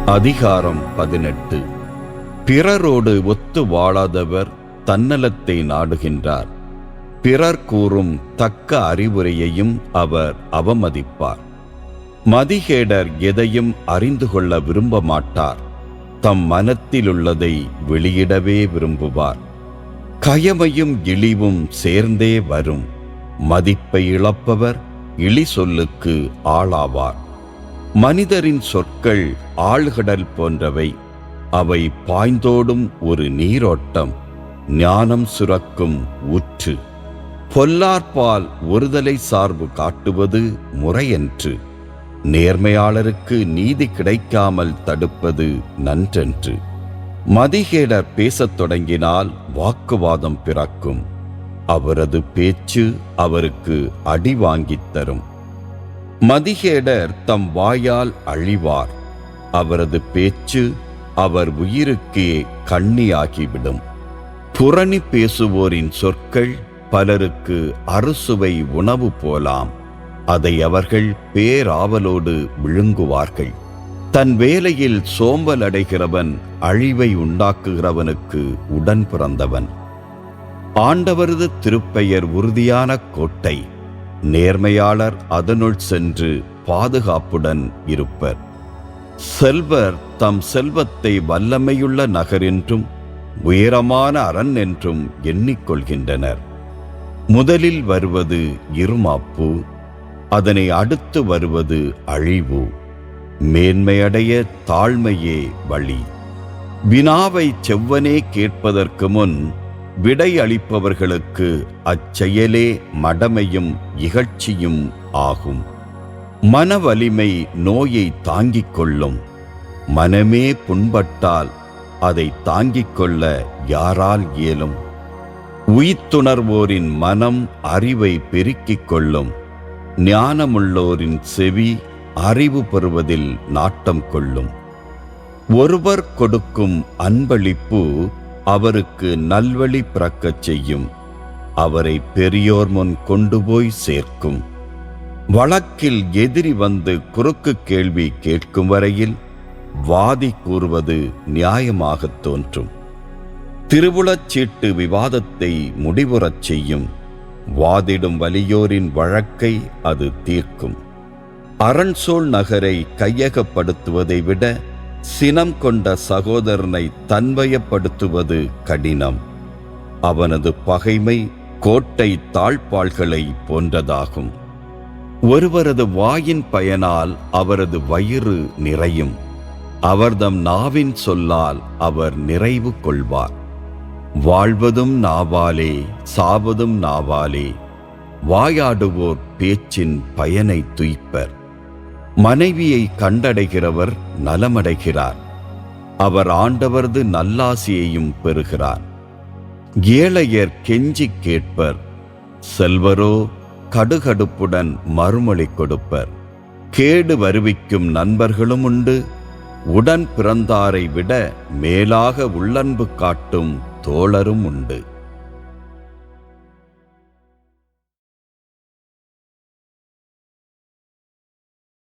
அதிகாரம் 18. பிறரோடு ஒத்து வாழாதவர் தன்னலத்தை நாடுகின்றார். பிறர் கூறும் தக்க அறிவுரையையும் அவர் அவமதிப்பார். மதிகேடர் எதையும் அறிந்து கொள்ள விரும்ப மாட்டார். தம் மனத்திலுள்ளதை வெளியிடவே விரும்புவார். கயமையும் இழிவும் சேர்ந்தே வரும். மதிப்பை இழப்பவர் இழி சொல்லுக்கு ஆளாவார். மனிதரின் சொற்கள் ஆழ்கடல் போன்றவை. அவை பாய்ந்தோடும் ஒரு நீரோட்டம், ஞானம் சுரக்கும் ஊற்று. பொல்லார்பால் ஒருதலை சார்பு காட்டுவது முறையன்று. நேர்மையாளருக்கு நீதி கிடைக்காமல் தடுப்பது நன்றன்று. மதிகேடர் பேசத் தொடங்கினால் வாக்குவாதம் பிறக்கும். அவரது பேச்சு அவருக்கு அடி வாங்கித் தரும். மதிகேடர் தம் வாயால் அழிவார். அவரது பேச்சு அவர் உயிருக்கே கண்ணியாகிவிடும். புரணி பேசுவோரின் சொற்கள் பலருக்கு அறுசுவை உணவு போலாம். அதை அவர்கள் பேராவலோடு விழுங்குவார்கள். தன் வேலையில் சோம்பல் அடைகிறவன் அழிவை உண்டாக்குகிறவனுக்கு உடன் பிறந்தவன். ஆண்டவரது திருப்பெயர் உறுதியான கோட்டை. நேர்மையாளர் அதனுள் சென்று பாதுகாப்புடன் இருப்பர். செல்வர் தம் செல்வத்தை வல்லமையுள்ள நகர் என்றும் உயரமான அரண் என்றும் எண்ணிக்கொள்கின்றனர். முதலில் வருவது இருமாப்பு, அதனை அடுத்து வருவது அழிவு. மேன்மையடைய தாழ்மையே வழி. வினாவை செவ்வனே கேட்பதற்கு முன் விடை அளிப்பவர்களுக்கு அச்செயலே மடமையும் இகழ்ச்சியும் ஆகும். மன வலிமை நோயை தாங்கிக் கொள்ளும். மனமே புண்பட்டால் அதை தாங்கிக் கொள்ள யாரால் இயலும்? உயிர்த்துணர்வோரின் மனம் அறிவை பெருக்கிக் கொள்ளும். ஞானமுள்ளோரின் செவி அறிவு பெறுவதில் நாட்டம் கொள்ளும். ஒருவர் கொடுக்கும் அன்பளிப்பு அவருக்கு நல்வழி பிறக்கச் செய்யும். அவரை பெரியோர் முன் கொண்டு போய் சேர்க்கும். வழக்கில் எதிரி வந்து குறுக்கு கேள்வி கேட்கும் வரையில் வாதி கூறுவது நியாயமாகத் தோன்றும். திருவுளச்சீட்டு விவாதத்தை முடிவுறச் செய்யும். வாதிடும் வலியோரின் வழக்கை அது தீர்க்கும். அரண்சோழ் நகரை கையகப்படுத்துவதை விட சினம் கொண்ட சகோதரனை தன்வயப்படுத்துவது கடினம். அவனது பகைமை கோட்டை தாழ்பாள்களை போன்றதாகும். ஒருவரது வாயின் பயனால் அவரது வயிறு நிறையும். அவர்தம் நாவின் சொல்லால் அவர் நிறைவு கொள்வார். வாழ்வதும் நாவாலே, சாவதும் நாவாலே. வாயாடுவோர் பேச்சின் பயனை துய்ப்பர். மனைவியை கண்டடைகிறவர் நலமடைகிறார். அவர் ஆண்டவரது நல்லாசியையும் பெறுகிறார். ஏழையர் கெஞ்சிக் கேட்பர். செல்வரோ கடுகடுப்புடன் மறுமொழி கொடுப்பர். கேடு வருவிக்கும் நண்பர்களும் உண்டு. உடன் பிறந்தாரை விட மேலாக உள்ளன்பு காட்டும் தோழரும் உண்டு.